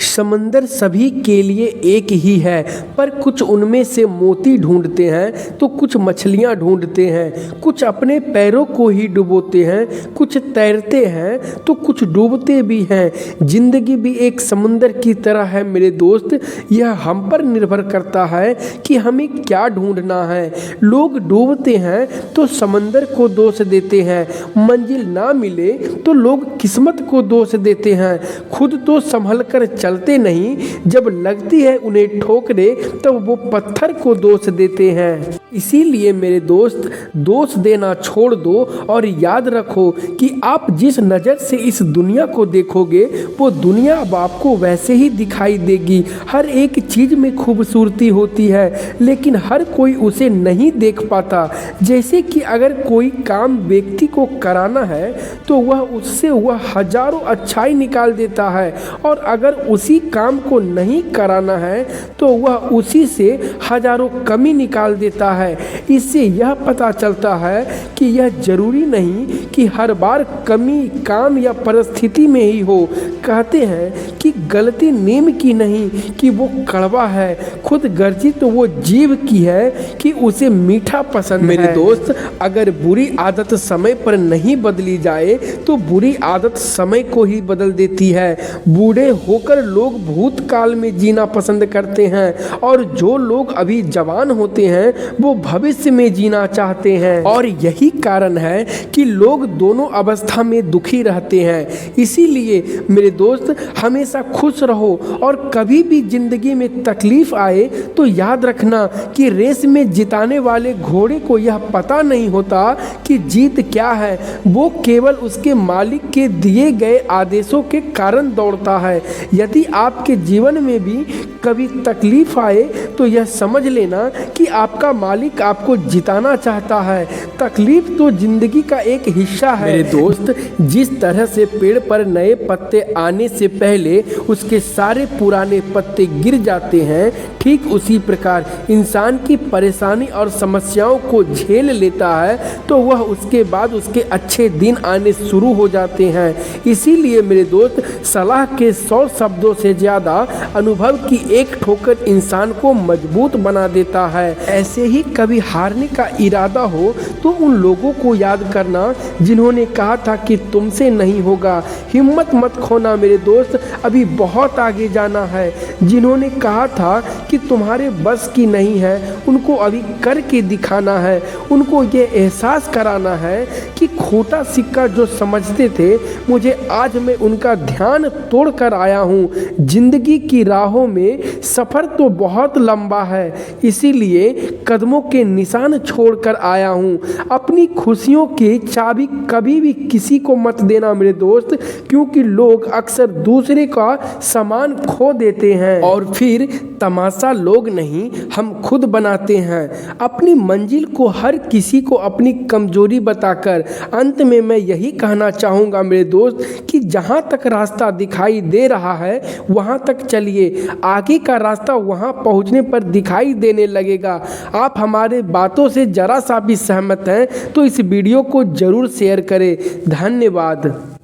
समंदर सभी के लिए एक ही है, पर कुछ उनमें से मोती ढूंढते हैं तो कुछ मछलियां ढूंढते हैं। कुछ अपने पैरों को ही डुबोते हैं, कुछ तैरते हैं तो कुछ डूबते भी हैं। जिंदगी भी एक समंदर की तरह है मेरे दोस्त, यह हम पर निर्भर करता है कि हमें क्या ढूंढना है। लोग डूबते हैं तो समंदर को दोष देते हैं, मंजिल ना मिले तो लोग किस्मत को दोष देते हैं। खुद तो संभल कर चलते नहीं, जब लगती है उन्हें ठोकरे तब वो पत्थर को दोष देते हैं। इसीलिए मेरे दोस्त, दोष देना छोड़ दो और याद रखो कि आप जिस नज़र से इस दुनिया को देखोगे वो दुनिया अब आपको वैसे ही दिखाई देगी। हर एक चीज़ में खूबसूरती होती है, लेकिन हर कोई उसे नहीं देख पाता। जैसे कि अगर कोई काम व्यक्ति को कराना है तो वह हजारों अच्छाई निकाल देता है, और अगर उसी काम को नहीं कराना है तो वह उसी से हजारों कमी निकाल देता है। इससे यह पता चलता है कि यह जरूरी नहीं कि हर बार कमी काम या परिस्थिति में ही हो। कहते हैं कि गलती नीम की नहीं कि वो कड़वा है, खुद गर्जी तो वो जीव की है कि उसे मीठा पसंद है। मेरे दोस्त, अगर बुरी आदत समय पर नहीं बदली जाए तो बुरी आदत समय को ही बदल देती है। बूढ़े होकर लोग भूतकाल में जीना पसंद करते हैं, और जो लोग अभी जवान होते हैं वो भविष्य में जीना चाहते हैं। और यही कारण है कि लोग दोनों अवस्था में दुखी रहते हैं। इसीलिए मेरे दोस्त, हमेशा खुश रहो, और कभी भी जिंदगी में तकलीफ आए तो याद रखना कि रेस में जिताने वाले घोड़े को यह पता नहीं होता कि जीत क्या है, वो केवल उसके मालिक के दिए गए आदेशों के कारण दौड़ता है। यदि आपके जीवन में भी कभी तकलीफ आए तो यह समझ लेना कि आपका मालिक आपको जिताना चाहता है। तकलीफ तो जिंदगी का एक हिस्सा है मेरे दोस्त। जिस तरह से पेड़ पर नए पत्ते आने से पहले उसके सारे पुराने पत्ते गिर जाते हैं, ठीक उसी प्रकार इंसान की परेशानी और समस्याओं को झेल लेता है तो वह उसके बाद उसके अच्छे दिन आने शुरू हो जाते हैं। इसीलिए मेरे दोस्त, सलाह के 100 शब्दों से ज़्यादा अनुभव की एक ठोकर इंसान को मजबूत बना देता है। ऐसे ही कभी हारने का इरादा हो तो उन लोगों को याद करना जिन्होंने कहा था कि तुमसे नहीं होगा। हिम्मत मत खोना मेरे दोस्त, अभी बहुत आगे जाना है। जिन्होंने कहा था कि तुम्हारे बस की नहीं है, उनको अभी करके दिखाना है। उनको ये एहसास कराना है कि खोटा सिक्का जो समझते थे, मुझे आज मैं उनका ध्यान तोड़ कर आया हूँ। जिंदगी की राहों में सफ़र तो बहुत लंबा है, इसीलिए कदमों के निशान छोड़कर आया हूँ। अपनी खुशियों की चाबी कभी भी किसी को मत देना मेरे दोस्त, क्योंकि लोग अक्सर दूसरे का सामान खो देते हैं और फिर तमाशा लोग नहीं, हम खुद बनाते हैं अपनी मंजिल को हर किसी को अपनी कमजोरी बताकर। अंत में मैं यही कहना चाहूँगा मेरे दोस्त कि जहाँ तक रास्ता दिखाई दे रहा है वहाँ तक चलिए, आगे का रास्ता वहाँ पहुँचने पर दिखाई देने लगेगा। आप हमारे बातों से जरा सा भी सहमत हैं तो इस वीडियो को ज़रूर शेयर करें। धन्यवाद।